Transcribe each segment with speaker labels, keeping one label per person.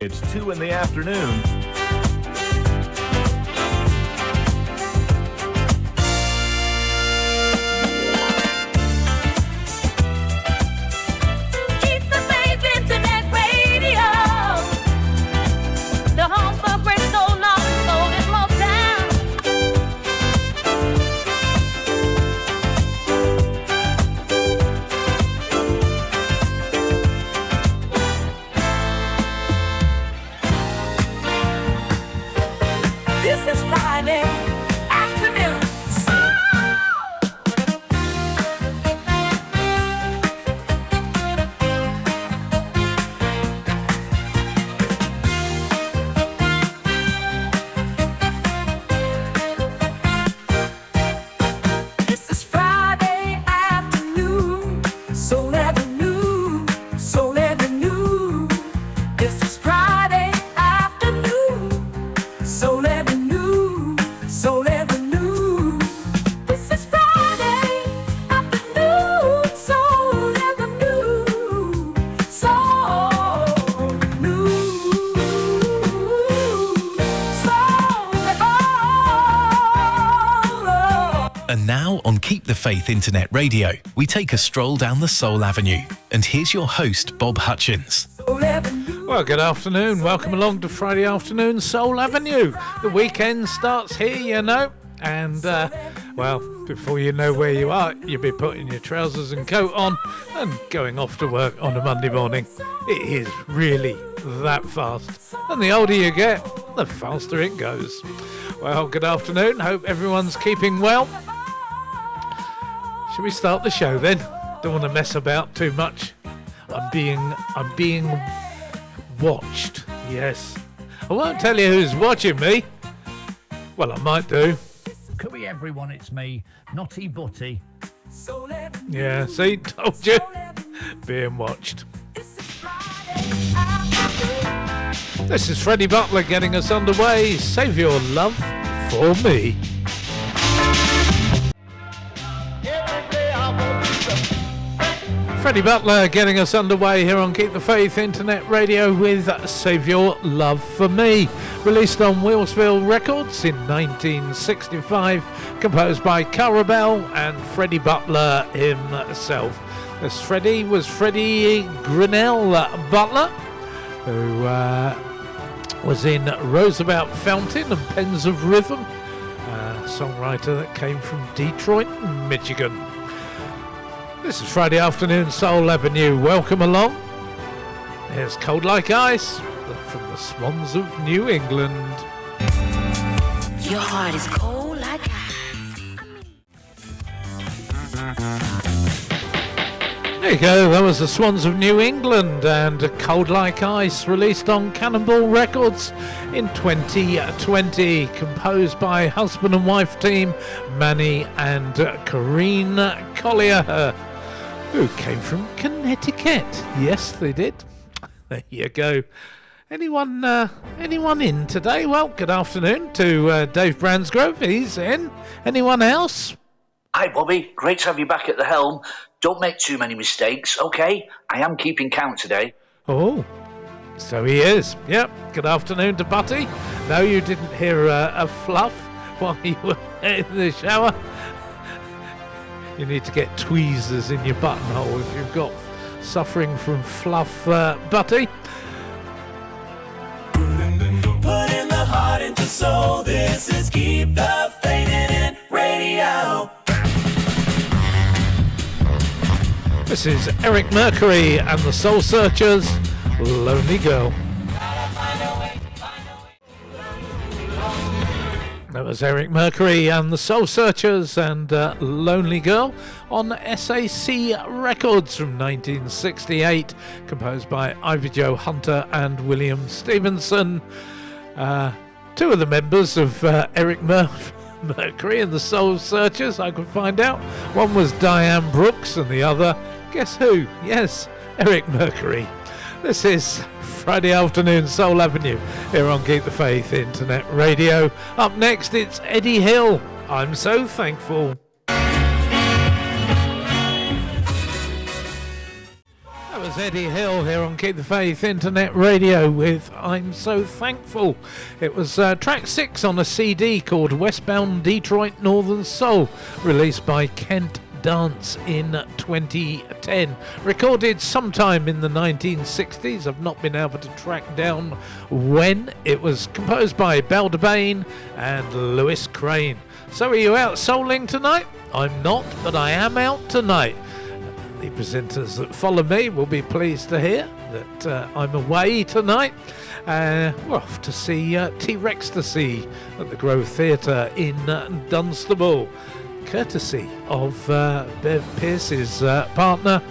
Speaker 1: It's 2 in the afternoon.
Speaker 2: Keep the faith, internet radio. The home for great soul, lost soul is Motown. This is Friday afternoon. This is Friday afternoon. Soul Avenue, Soul Avenue. This is Friday afternoon. Soul Avenue, Soul Avenue. This is Friday afternoon. Soul Avenue, Soul Avenue, Soul.
Speaker 3: And now on Keep the Faith Internet Radio, we take a stroll down the Soul Avenue. And here's your host, Bob Hutchins.
Speaker 4: Well, good afternoon. Welcome along to Friday afternoon Soul Avenue. The weekend starts here, you know. And, well, before you know where you are, you'll be putting your trousers and coat on and going off to work on a Monday morning. It is really that fast. And the older you get, the faster it goes. Well, good afternoon. Hope everyone's keeping well. Shall we start the show then? Don't want to mess about too much. I'm being watched. Yes. I won't tell you who's watching me. Well, I might do.
Speaker 5: Could be everyone, it's me, Naughty Butty.
Speaker 4: Yeah, see, told you. Being watched. This is Freddie Butler getting us underway. Save your love for me. Freddie Butler getting us underway here on Keep the Faith Internet Radio with Save Your Love for Me. Released on Wheelsville Records in 1965, composed by Carabelle and Freddie Butler himself. This Freddie was Freddie Grinnell Butler, who was in Roosevelt Fountain and Pens of Rhythm, a songwriter that came from Detroit, Michigan. This is Friday afternoon Soul Avenue. Welcome along. Here's Cold Like Ice from the Swans of New England.
Speaker 2: Your heart is cold like ice.
Speaker 4: There you go, that was the Swans of New England and Cold Like Ice, released on Cannonball Records in 2020, composed by husband and wife team Manny and Corrine Collier, who came from Connecticut. Yes, they did. There you go. Anyone in today? Well, good afternoon to Dave Bransgrove. He's in. Anyone else?
Speaker 6: Hi, Bobby. Great to have you back at the helm. Don't make too many mistakes, okay? I am keeping count today.
Speaker 4: Oh, so he is. Yep. Good afternoon to Butty. No, you didn't hear a fluff while you were in the shower. You need to get tweezers in your buttonhole if you've got suffering from fluff, Butty.
Speaker 7: Putting the heart into soul. This is Keep the Faith in It Radio.
Speaker 4: This is Eric Mercury and the Soul Searchers, Lonely Girl. That was Eric Mercury and the Soul Searchers and Lonely Girl on SAC Records from 1968, composed by Ivy Joe Hunter and William Stevenson. Two of the members of Eric Mercury and the Soul Searchers, I could find out. One was Diane Brooks and the other, guess who? Yes, Eric Mercury. This is Friday afternoon Soul Avenue here on Keep the Faith Internet Radio. Up next, it's Eddie Hill. I'm so thankful. That was was Eddie Hill here on Keep the Faith Internet Radio with I'm So Thankful. It was track 6 on a CD called Westbound Detroit Northern Soul, released by Kent Dance in 2010. Recorded sometime in the 1960s. I've not been able to track down when. It was composed by Belle DeBain and Lewis Crane. So are you out souling tonight? I'm not, but I am out tonight. The presenters that follow me will be pleased to hear that I'm away tonight. We're off to see T-Rextasy at the Grove Theatre in Dunstable, courtesy of Bev Pearce's partner.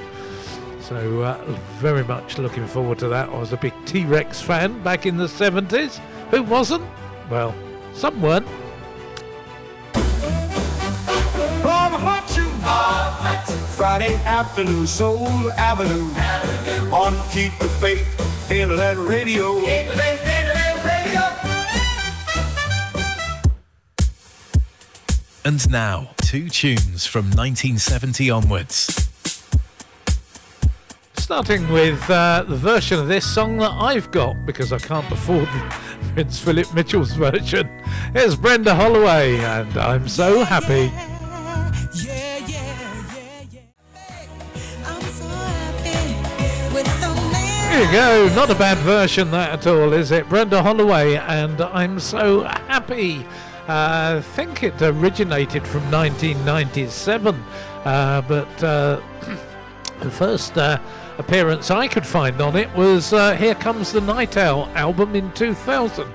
Speaker 4: So very much looking forward to that. I was a big T-Rex fan back in the 70s. Who wasn't? Well, some weren't.
Speaker 1: Friday afternoon, Soul Avenue, on Keep the Faith Internet Radio. Keep the Faith Internet Radio.
Speaker 3: And now, 2 tunes from 1970 onwards.
Speaker 4: Starting with the version of this song that I've got, because I can't afford Prince Philip Mitchell's version. Here's Brenda Holloway, and I'm So Happy. There you go, not a bad version that at all, is it? Brenda Holloway and I'm So Happy. I think it originated from 1997, but the first appearance I could find on it was Here Comes the Night Owl album in 2000.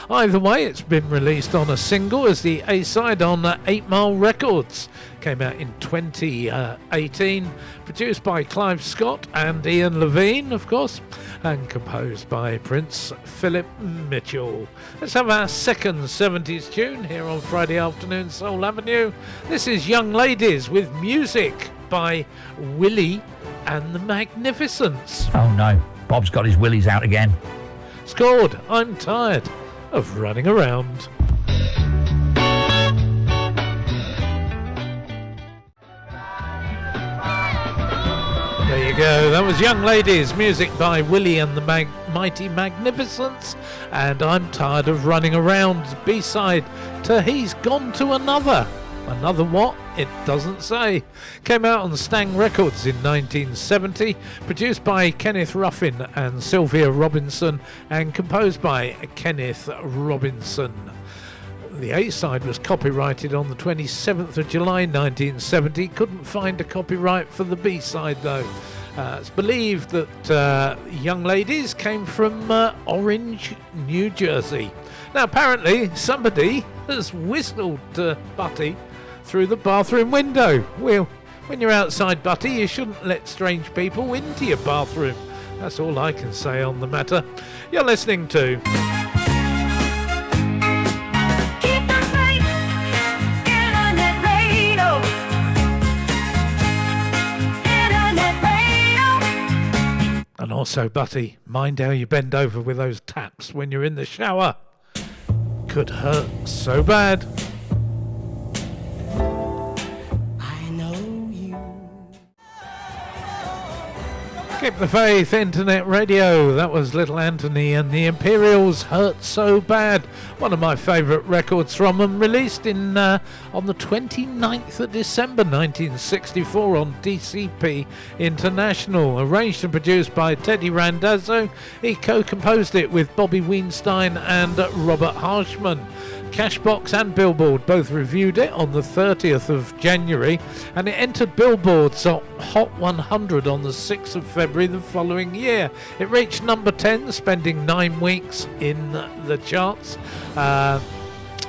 Speaker 4: Either way, it's been released on a single as the A-side on 8 Mile Records. Came out in 2018, produced by Clive Scott and Ian Levine, of course, and composed by Prince Philip Mitchell. Let's have our second 70s tune here on Friday afternoon, Soul Avenue. This is Young Ladies with music by Willie and the Magnificents.
Speaker 5: Oh no, Bob's got his willies out again.
Speaker 4: Scored, I'm tired of running around. There you go, that was Young Ladies, music by Willie and the Mighty Magnificents, and I'm tired of running around, B-side to He's Gone to Another. Another what? It doesn't say. Came out on Stang Records in 1970, produced by Kenneth Ruffin and Sylvia Robinson, and composed by Kenneth Robinson. The A-side was copyrighted on the 27th of July 1970. Couldn't find a copyright for the B-side though. It's believed that Young Ladies came from Orange, New Jersey. Now apparently somebody has whistled Butty through the bathroom window. Well, when you're outside, Butty, you shouldn't let strange people into your bathroom. That's all I can say on the matter. You're listening to
Speaker 8: Keep the Faith Internet Radio. Internet Radio.
Speaker 4: And also, Butty, mind how you bend over with those taps when you're in the shower. Could hurt so bad. Keep the Faith Internet Radio. That was Little Anthony and the Imperials, Hurt So Bad. One of my favourite records from them, released in on the 29th of December 1964 on DCP International. Arranged and produced by Teddy Randazzo. He co-composed it with Bobby Weinstein and Robert Harshman. Cashbox and Billboard both reviewed it on the 30th of January, and it entered Billboard's Hot 100 on the 6th of February the following year. It reached number 10, spending 9 weeks in the charts.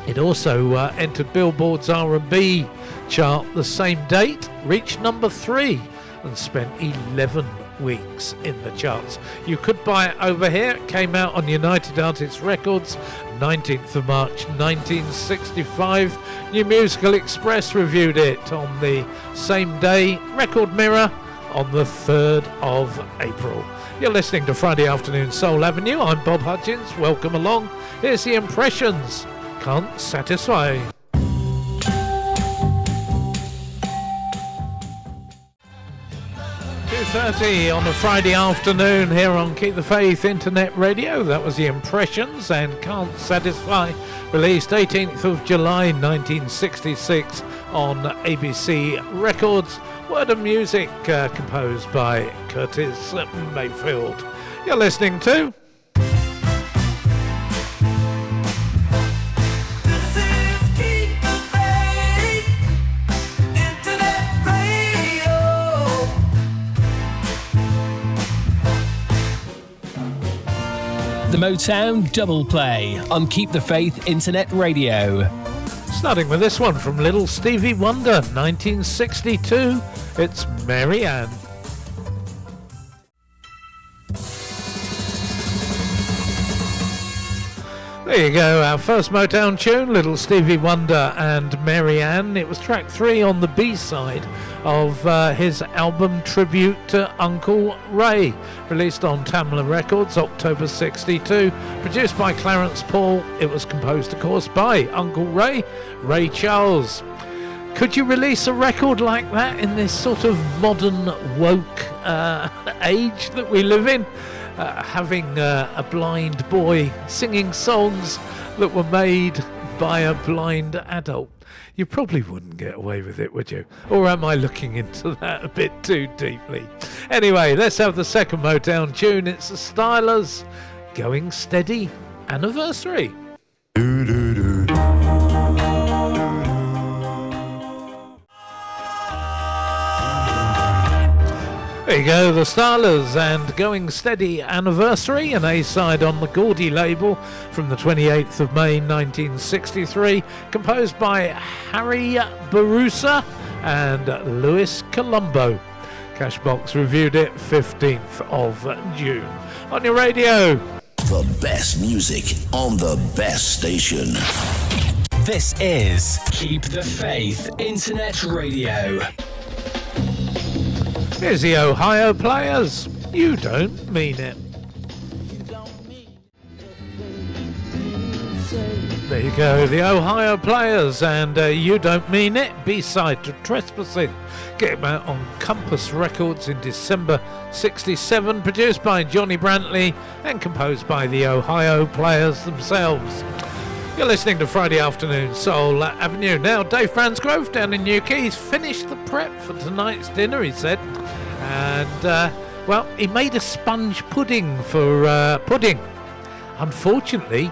Speaker 4: It also entered Billboard's R&B chart the same date, reached number 3, and spent 11 weeks in the charts. You could buy it over here. It came out on United Artists Records 19th of March 1965. New Musical Express reviewed it on the same day. Record Mirror on the 3rd of April. You're listening to Friday Afternoon Soul Avenue. I'm Bob Hutchins. Welcome along. Here's the Impressions. Can't Satisfy. 8:30 on a Friday afternoon here on Keep the Faith Internet Radio. That was the Impressions and Can't Satisfy, released 18th of July 1966 on ABC Records. Word and music composed by Curtis Mayfield. You're listening to
Speaker 9: the Motown Double Play on Keep the Faith Internet Radio.
Speaker 4: Starting with this one from Little Stevie Wonder, 1962. It's Mary Ann. There you go, our first Motown tune, Little Stevie Wonder and Mary Ann. It was track 3 on the B-side of his album Tribute to Uncle Ray, released on Tamla Records, October 62. Produced by Clarence Paul, it was composed, of course, by Uncle Ray, Ray Charles. Could you release a record like that in this sort of modern woke age that we live in? Having a blind boy singing songs that were made by a blind adult. You probably wouldn't get away with it, would you? Or am I looking into that a bit too deeply? Anyway, let's have the second Motown tune. It's the Stylers, Going Steady Anniversary. There you go, the Stylers and Going Steady Anniversary, an A-side on the Gordy label from the 28th of May 1963, composed by Harry Barusa and Louis Colombo. Cashbox reviewed it 15th of June. On your radio.
Speaker 10: The best music on the best station.
Speaker 9: This is Keep the Faith Internet Radio.
Speaker 4: Here's the Ohio Players. You don't mean it. There you go, the Ohio Players and You Don't Mean It, B-side to Trespassing. Get them out on Compass Records in December 67, produced by Johnny Brantley and composed by the Ohio Players themselves. You're listening to Friday Afternoon Soul Avenue. Now, Dave Fransgrove down in Newquay finished the prep for tonight's dinner, he said. And, well, he made a sponge pudding for pudding. Unfortunately,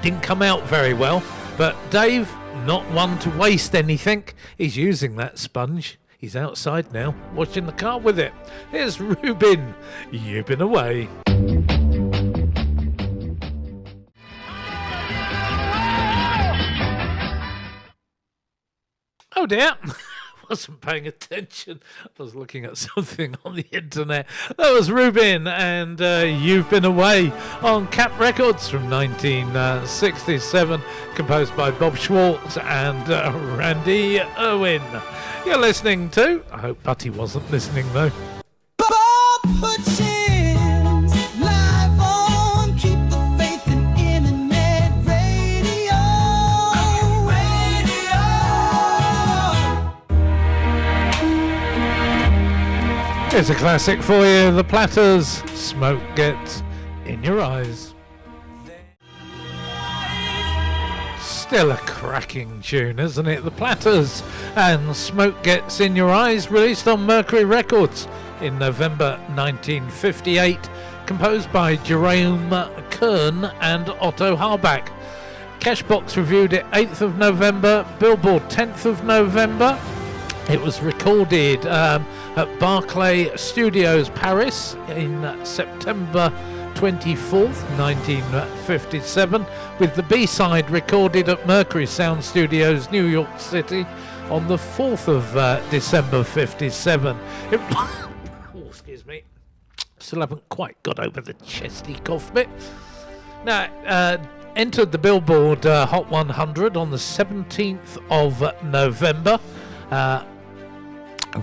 Speaker 4: didn't come out very well. But Dave, not one to waste anything. He's using that sponge. He's outside now, washing the car with it. Here's Rubin. You've been away. Oh dear, wasn't paying attention. I was looking at something on the internet. That was Rubin and You've Been Away on Cap Records from 1967, composed by Bob Schwartz and Randy Irwin. You're listening to, I hope Butty wasn't listening though.
Speaker 11: Bob Hutchins, live on Keep the Faith in Internet Radio.
Speaker 4: Here's a classic for you, The Platters, Smoke Gets in Your Eyes. Still a cracking tune, isn't it? The Platters and Smoke Gets in Your Eyes, released on Mercury Records in November 1958, composed by Jerome Kern and Otto Harbach. Cashbox reviewed it 8th of November, Billboard 10th of November. It was recorded at Barclay Studios, Paris in September 24th, 1957, with the B-side recorded at Mercury Sound Studios, New York City, on the 4th of December 57. Oh, excuse me. Still haven't quite got over the chesty cough bit. Now, entered the Billboard Hot 100 on the 17th of November,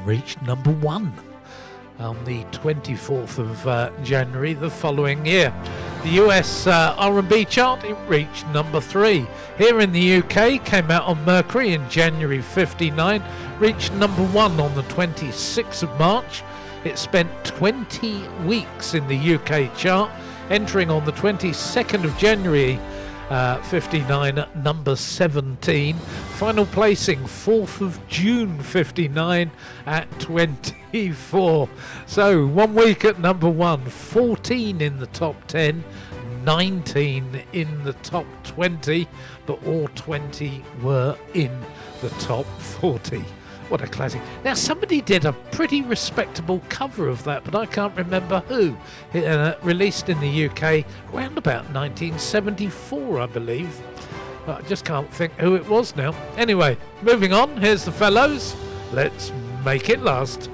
Speaker 4: reached number 1. On the 24th of January the following year. The US R&B chart, it reached number 3. Here in the UK, came out on Mercury in January 59, reached number 1 on the 26th of March. It spent 20 weeks in the UK chart, entering on the 22nd of January 59 at number 17. Final placing 4th of June 59 at 24. So 1 week at number 1, 14 in the top 10, 19 in the top 20, but all 20 were in the top 40. What a classic. Now, somebody did a pretty respectable cover of that, but I can't remember who. Released in the UK around about 1974, I believe. But I just can't think who it was now. Anyway, moving on. Here's the fellows. Let's make it last.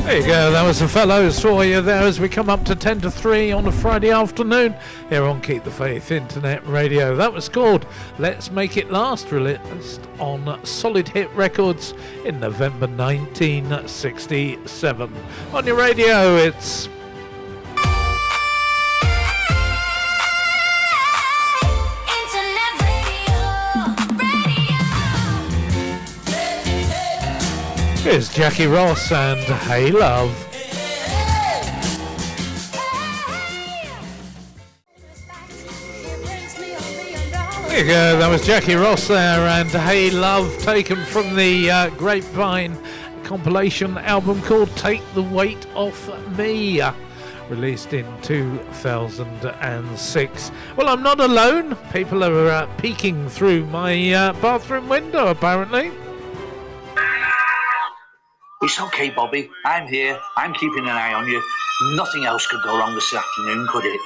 Speaker 4: There you go, that was the fellows for you there as we come up to 10 to 3 on a Friday afternoon here on Keep the Faith Internet Radio. That was called Let's Make It Last, released on Solid Hit Records in November 1967. On your radio, it's... Here's Jackie Ross and Hey Love. There you go, that was Jackie Ross there and Hey Love, taken from the Grapevine compilation album called Take the Weight Off Me, released in 2006. Well, I'm not alone. People are peeking through my bathroom window, apparently.
Speaker 6: It's okay, Bobby. I'm here. I'm keeping an eye on you. Nothing else could go wrong this afternoon, could it?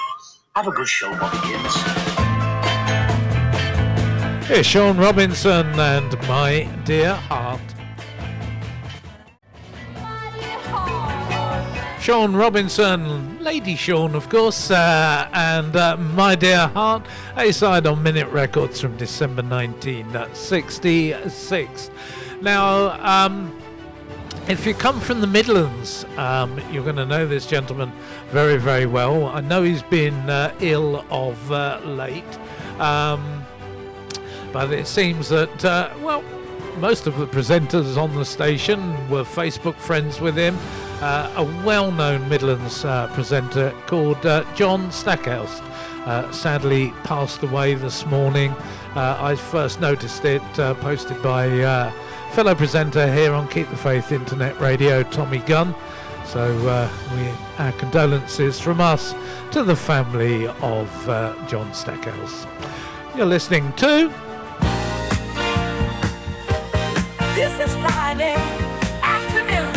Speaker 6: Have a good show, Bobbykins.
Speaker 4: Here's Sean Robinson and My Dear Heart. Sean Robinson, Lady Sean, of course, and My Dear Heart, A-side on Minute Records from December 1966. Now, if you come from the Midlands, you're going to know this gentleman very, very well. I know he's been ill of late, but it seems that, well, most of the presenters on the station were Facebook friends with him. A well-known Midlands presenter called John Stackhouse sadly passed away this morning. I first noticed it posted by fellow presenter here on Keep the Faith Internet Radio, Tommy Gunn. So our condolences from us to the family of John Stackhouse. You're listening to...
Speaker 8: This is Friday afternoon.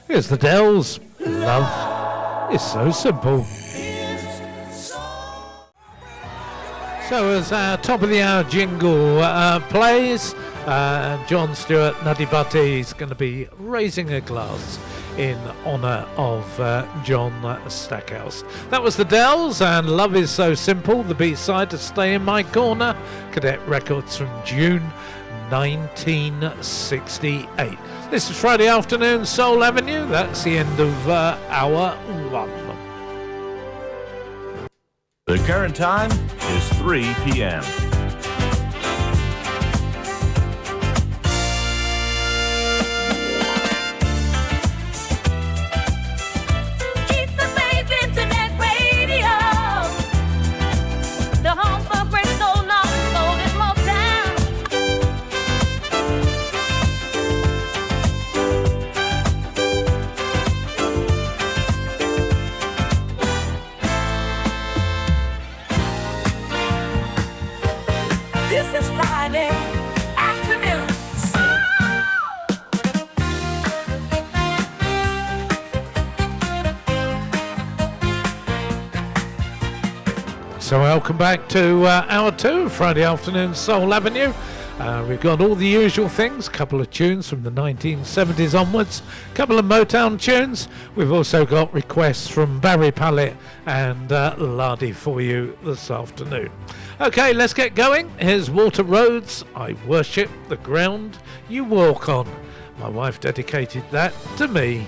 Speaker 4: Here's the Dells. Love is so simple. So as our top of the hour jingle plays, John Stewart, Nutty Butty, is going to be raising a glass in honour of John Stackhouse. That was the Dells and Love is So Simple, the B-side to Stay in My Corner, Cadet Records from June 1968. This is Friday afternoon, Soul Avenue. That's the end of hour one.
Speaker 12: The current time is 3 p.m.
Speaker 8: Keep the Faith Internet Radio. The home for great soul knowledge, soul is Motown. This is Friday afternoon.
Speaker 4: So welcome back to hour two, Friday afternoon, Soul Avenue. We've got all the usual things, a couple of tunes from the 1970s onwards, a couple of Motown tunes. We've also got requests from Barry Pallet and Lardy for you this afternoon. Okay, let's get going. Here's Walter Rhodes, I Worship the Ground You Walk On. My wife dedicated that to me.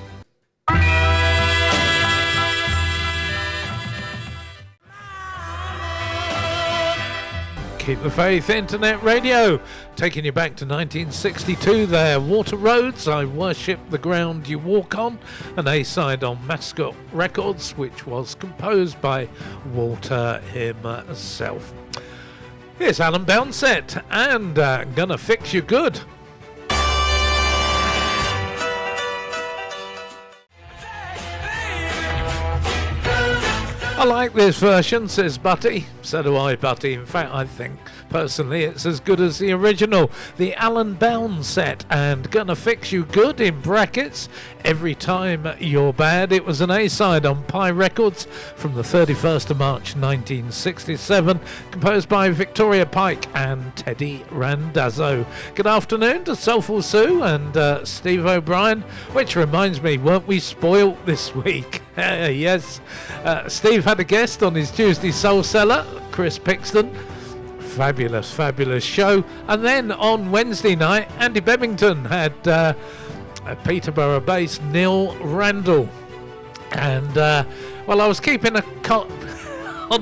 Speaker 4: Keep the Faith Internet Radio, taking you back to 1962 there. Water Roads, I Worship the Ground You Walk On, an A-side on Mascot Records, which was composed by Walter himself. Here's Alan Bownset and Gonna Fix You Good. I like this version, says Butty. So do I, Butty. In fact, I think, personally, it's as good as the original. The Alan Bownset and Gonna Fix You Good, in brackets, Every Time You're Bad. It was an A-side on Pi Records from the 31st of March 1967, composed by Victoria Pike and Teddy Randazzo. Good afternoon to Soulful Sue and Steve O'Brien, which reminds me, weren't we spoilt this week? Yes, Steve had a guest on his Tuesday Soul Cellar, Chris Pixton. Fabulous show. And then on Wednesday night, Andy Bebington had Peterborough-based Neil Randall. And well, I was keeping on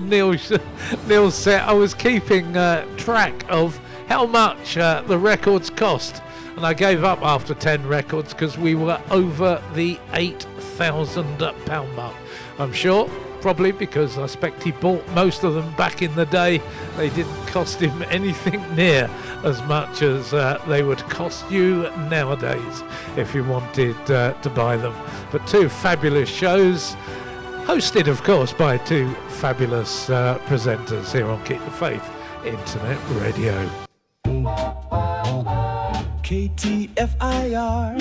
Speaker 4: Neil's set. I was keeping track of how much the records cost, and I gave up after 10 records because we were over the £8,000 mark. I'm sure, probably because I expect he bought most of them back in the day. They didn't cost him anything near as much as they would cost you nowadays if you wanted to buy them. But two fabulous shows, hosted of course by two fabulous presenters here on Keep the Faith Internet Radio.
Speaker 11: KTFIR,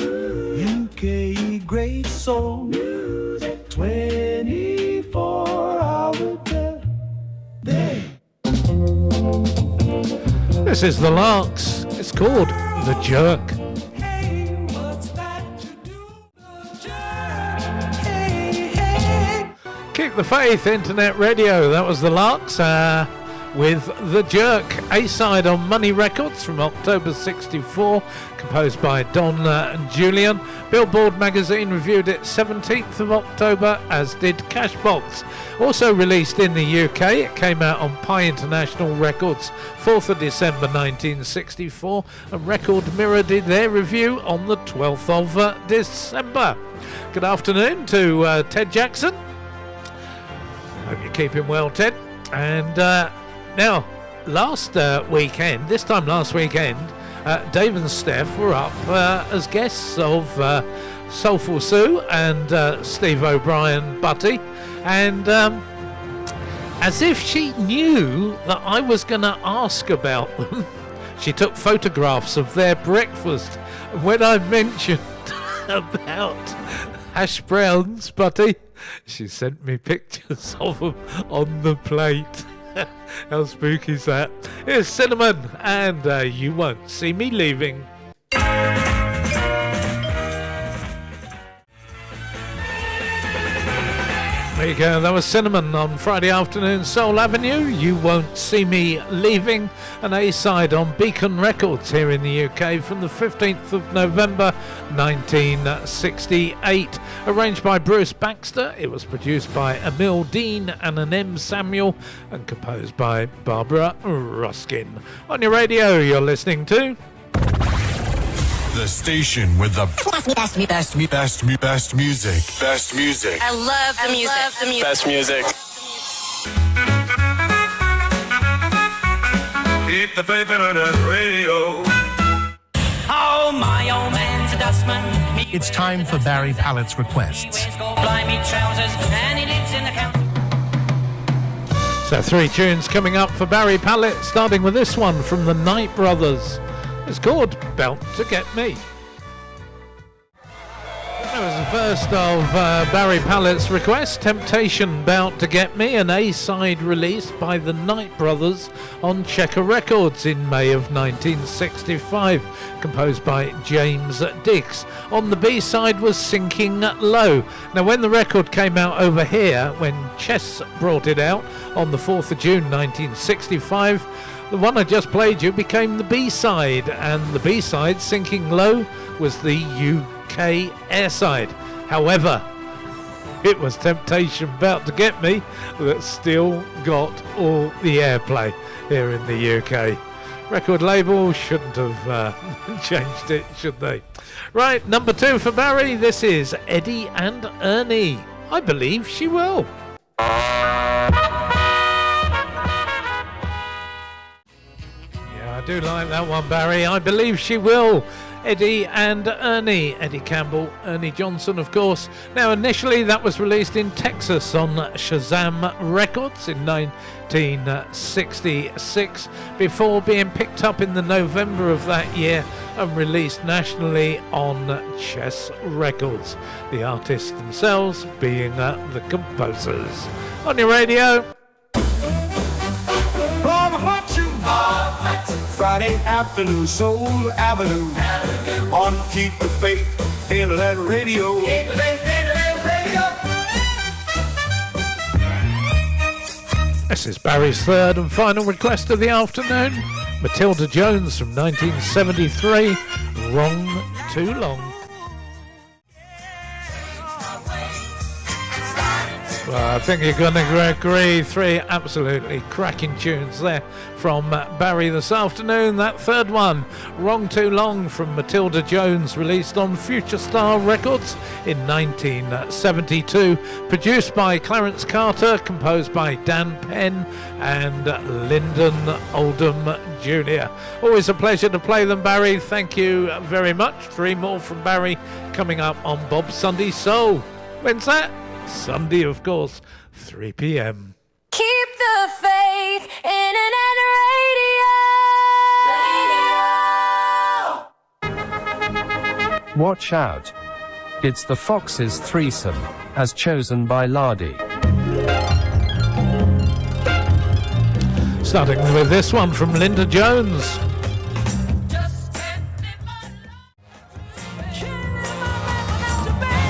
Speaker 11: UK Great Soul Music, 24-hour day.
Speaker 4: This is the Larks. It's called The Jerk. Keep the Faith Internet Radio. That was the Larks with The Jerk, A-side on Money Records from October 64, composed by Don and Julian. Billboard magazine reviewed it 17th of October, as did Cashbox. Also released in the UK, it came out on Pi International Records 4th of December 1964, and Record Mirror did their review on the 12th of December. Good afternoon to Ted Jackson. Hope you're keeping well, Ted. And now, last weekend, Dave and Steph were up as guests of Soulful Sue and Steve O'Brien Butty, and as if she knew that I was going to ask about them, she took photographs of their breakfast. When I mentioned about hash browns, Butty, she sent me pictures of them on the plate. How spooky is that? Here's Cinnamon and You Won't See Me Leaving. There you go, that was Cinnamon on Friday afternoon, Soul Avenue. You Won't See Me Leaving, an A-side on Beacon Records here in the UK from the 15th of November 1968. Arranged by Bruce Baxter, it was produced by Emil Dean and an M. Samuel, and composed by Barbara Ruskin. On your radio, you're listening to
Speaker 13: the station with the best music. Best music.
Speaker 2: I love the music.
Speaker 13: Best music.
Speaker 1: Keep the Faith Internet Radio.
Speaker 7: Oh, my old man's a dustman.
Speaker 14: It's time for Barry Pallett's requests.
Speaker 7: Blimey trousers, and he lives in the country.
Speaker 4: So 3 tunes coming up for Barry Pallett, starting with this one from the Knight Brothers. It's called Bout to Get Me. That was the first of Barry Pallett's requests, Temptation Bout to Get Me, an A-side released by the Knight Brothers on Checker Records in May of 1965, composed by James Diggs. On the B-side was Sinking Low. Now when the record came out over here, when Chess brought it out on the 4th of June 1965, The one I just played you became the B-side, and the B-side, Sinking Low, was the UK air-side. However, it was Temptation About to Get Me that still got all the airplay here in the UK. Record label shouldn't have changed it, should they? Right, number 2 for Barry. This is Eddie and Ernie. I believe she will. I do like that one, Barry. I believe she will. Eddie and Ernie. Eddie Campbell, Ernie Johnson, of course. Now, initially, that was released in Texas on Shazam Records in 1966, before being picked up in the November of that year and released nationally on Chess Records. The artists themselves being the composers. On your radio.
Speaker 1: Friday afternoon, Soul Avenue. On Keep the Faith, Internet Radio. Keep the Faith, Internet Radio.
Speaker 4: This is Barry's third and final request of the afternoon. Matilda Jones from 1973, Wrong Too Long. Well, I think you're going to agree, 3 absolutely cracking tunes there from Barry this afternoon. That third one, Wrong Too Long, from Matilda Jones, released on Future Star Records in 1972, produced by Clarence Carter, composed by Dan Penn and Lyndon Oldham Jr. Always a pleasure to play them, Barry. Thank you very much. 3 more from Barry coming up on Bob Sunday Soul. When's that? Sunday, of course, 3 p.m.
Speaker 8: Keep the faith, Internet Radio.
Speaker 15: Watch out. It's the Foxes' threesome, as chosen by Lardy.
Speaker 4: Starting with this one from Linda Jones.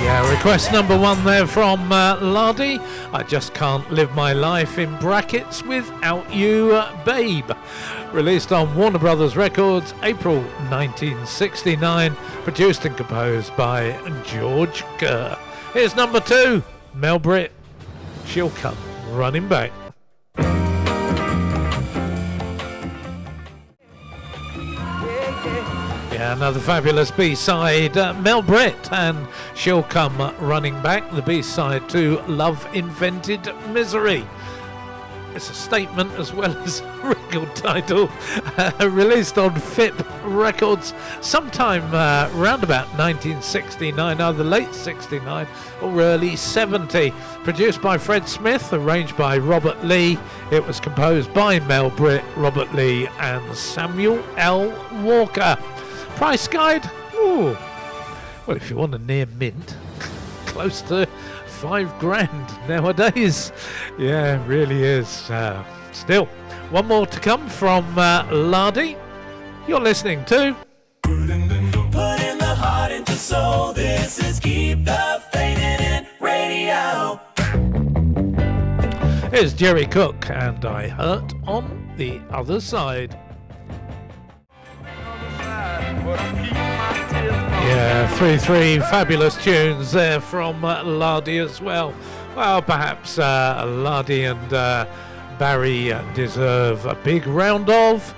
Speaker 4: Yeah, request number 1 there from Lardy. I Just Can't Live My Life in brackets Without You, Babe. Released on Warner Brothers Records, April 1969. Produced and composed by George Kerr. Here's number 2, Mel Britt. She'll Come Running Back. Yeah, another fabulous B-side, Mel Britt and She'll Come Running Back, the B-side to Love Invented Misery. It's a statement as well as a record title. Released on FIP Records sometime round about 1969, either late 69 or early 70. Produced by Fred Smith, arranged by Robert Lee. It was composed by Mel Britt, Robert Lee and Samuel L. Walker. Price guide? Ooh. Well, if you want a near mint, close to $5,000 nowadays. Yeah, it really is. Still, one more to come from Lardy. You're listening to
Speaker 7: Putting the heart into soul. This is Keep the Faith in It Radio.
Speaker 4: Here's Jerry Cook and I Hurt on the Other Side. Yeah, 3 fabulous tunes there from Lardy as well. Well, perhaps Lardy and Barry deserve a big round of...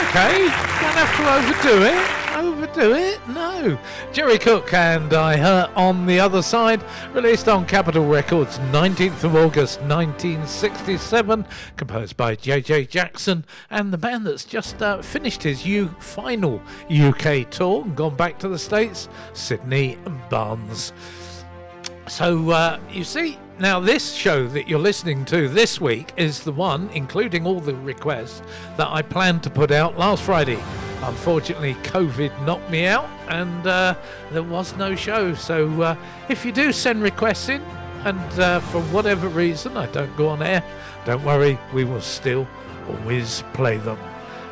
Speaker 4: Okay, don't have to overdo it. No. Jerry Cook and I Hurt on the Other Side, released on Capitol Records 19th of August 1967, composed by J.J. Jackson and the man that's just finished his final UK tour and gone back to the States, Sydney Barnes. So you see, now this show that you're listening to this week is the one, including all the requests, that I planned to put out last Friday. Unfortunately, COVID knocked me out and there was no show. So if you do send requests in and for whatever reason I don't go on air, don't worry, we will still always play them.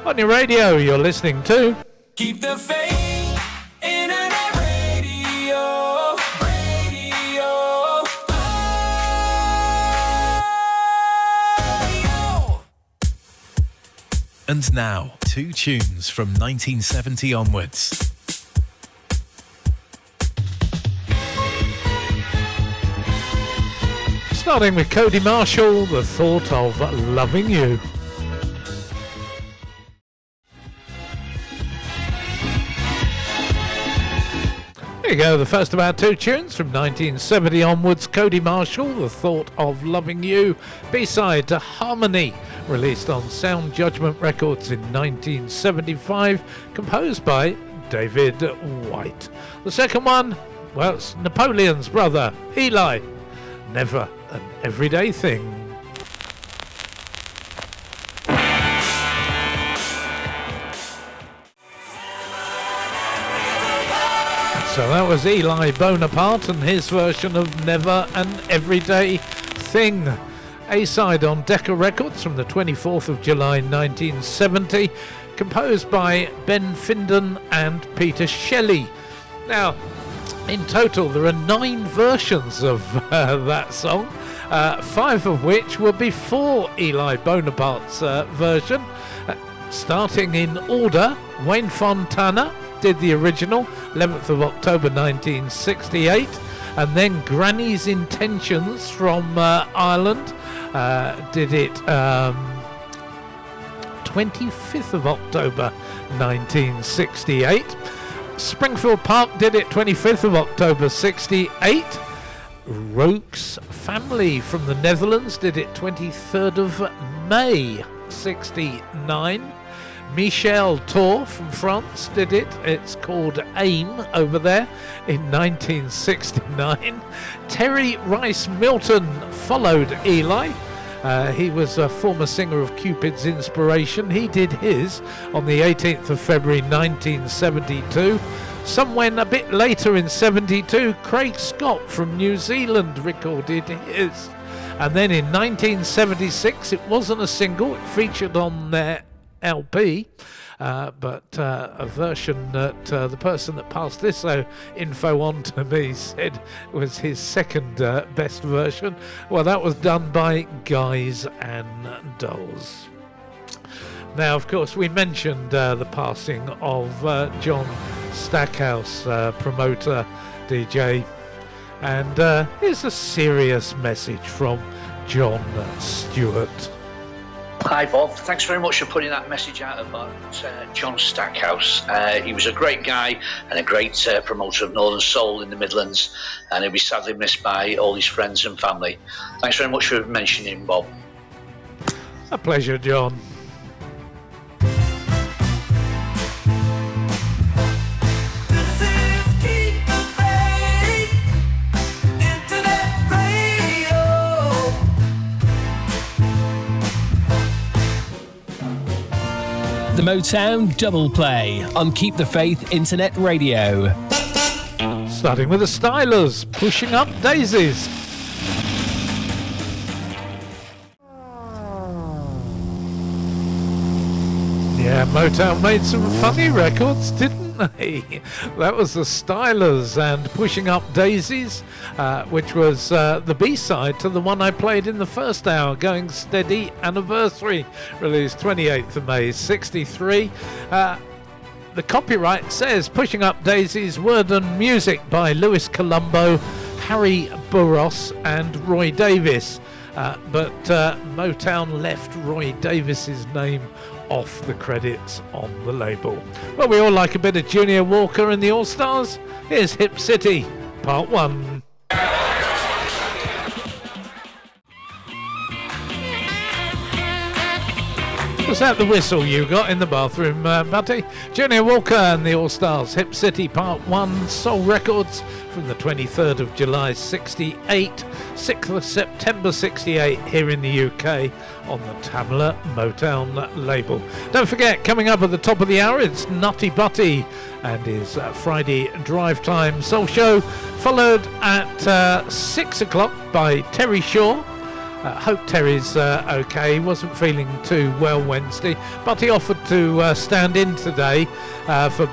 Speaker 4: On your radio, you're listening to
Speaker 7: Keep the faith, internet radio, radio.
Speaker 3: And now, 2 tunes from 1970 onwards.
Speaker 4: Starting with Cody Marshall, The Thought of Loving You. There you go, the first of our 2 tunes from 1970 onwards. Cody Marshall, The Thought of Loving You. B-side to Harmony, released on Sound Judgment Records in 1975, composed by David White. The second one, well, it's Napoleon's brother, Eli. Never an Everyday Thing. So that was Eli Bonaparte and his version of Never an Everyday Thing. A-side on Decca Records from the 24th of July 1970, composed by Ben Findon and Peter Shelley. Now, in total there are 9 versions of that song, 5 of which were before Eli Bonaparte's version. Starting in order, Wayne Fontana did the original, 11th of October 1968, and then Granny's Intentions from Ireland did it 25th of October 1968. Springfield Park did it 25th of October 68. Roke's Family from the Netherlands did it 23rd of May 69. Michel Tor from France did it. It's called AIM over there in 1969. Terry Rice Milton followed Eli. He was a former singer of Cupid's Inspiration. He did his on the 18th of February 1972. Somewhere a bit later in 72, Craig Scott from New Zealand recorded his. And then in 1976, it wasn't a single, it featured on their LP, but a version that the person that passed this info on to me said was his second best version. Well, that was done by Guys and Dolls. Now, of course, we mentioned the passing of John Stackhouse, promoter, DJ, and here's a serious message from John Stewart.
Speaker 6: Hi Bob, thanks very much for putting that message out about John Stackhouse. He was a great guy and a great promoter of Northern Soul in the Midlands, and he'll be sadly missed by all his friends and family. Thanks very much for mentioning him, Bob.
Speaker 4: A pleasure, John.
Speaker 9: The Motown Double Play on Keep the Faith Internet Radio.
Speaker 4: Starting with the Stylers, Pushing Up Daisies. Yeah, Motown made some funny records, didn't they? That was the Stylers and Pushing Up Daisies, which was the B-side to the one I played in the first hour, Going Steady Anniversary, released 28th of May 63. The copyright says Pushing Up Daisies, word and music by Louis Colombo, Harry Burros and Roy Davis. But Motown left Roy Davis's name off the credits on the label. Well, we all like a bit of Junior Walker and the All-Stars. Here's Hip City, Part 1. Was that the whistle you got in the bathroom, Buddy? Junior Walker and the All-Stars, Hip City Part 1, Soul Records from the 23rd of July 68, 6th of September 68 here in the UK on the Tamla Motown label. Don't forget, coming up at the top of the hour, it's Nutty Butty and his Friday Drive Time Soul Show, followed at 6 o'clock by Terry Shaw. Hope Terry's okay. He wasn't feeling too well Wednesday, but he offered to stand in today for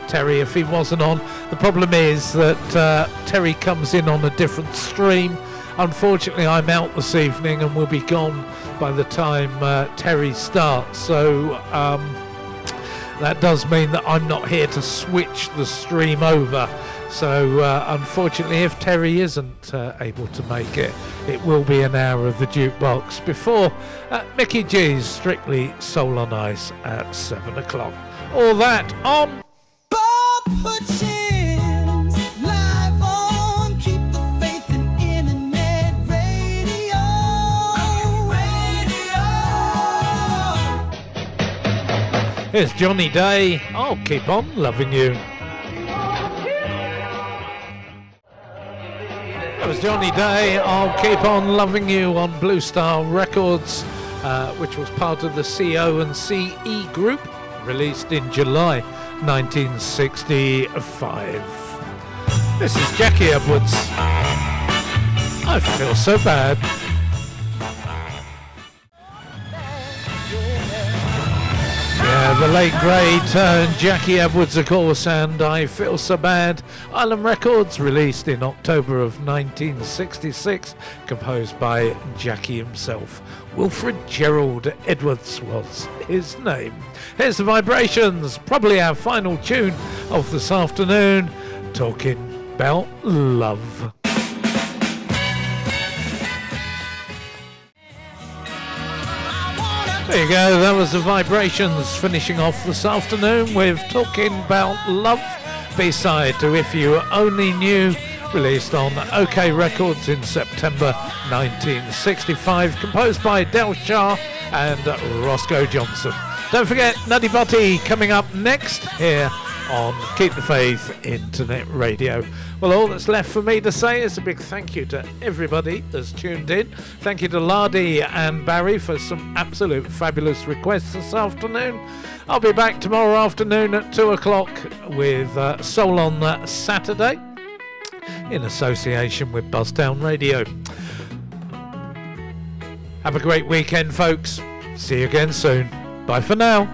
Speaker 4: Terry if he wasn't on. The problem is that Terry comes in on a different stream. Unfortunately, I'm out this evening and will be gone by the time Terry starts. So that does mean that I'm not here to switch the stream over. So unfortunately, if Terry isn't able to make it, it will be an hour of the jukebox before Mickey G's Strictly Soul on Ice at 7 o'clock. All that on
Speaker 11: Bob Hutchins, live on Keep the Faith in Internet Radio.
Speaker 4: Here's Johnny Day. I'll keep on loving you. That was Johnny Day. I'll keep on loving you on Blue Star Records, which was part of the CO and CE group, released in July 1965. This is Jackie Edwards. I feel so bad. Yeah, the late great Jackie Edwards, of course, and I Feel So Bad. Island Records, released in October of 1966, composed by Jackie himself. Wilfred Gerald Edwards was his name. Here's the Vibrations, probably our final tune of this afternoon, talking about love. There you go, that was the Vibrations, finishing off this afternoon with Talking About Love, B-side to If You Only Knew, released on OK Records in September 1965, composed by Del Shah and Roscoe Johnson. Don't forget, Nutty Butty coming up next here on Keep the Faith Internet Radio. Well, all that's left for me to say is a big thank you to everybody that's tuned in. Thank you to Lardy and Barry for some absolute fabulous requests this afternoon. I'll be back tomorrow afternoon at 2 o'clock with Soul on Saturday in association with Buzztown Radio. Have a great weekend, folks. See you again soon. Bye for now.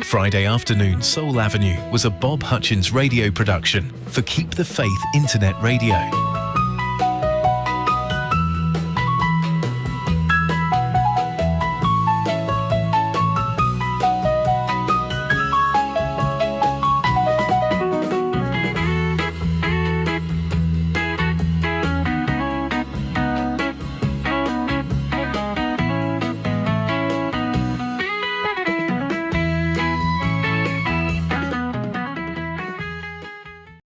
Speaker 3: Friday afternoon Soul Avenue was a Bob Hutchins radio production for Keep the Faith Internet Radio.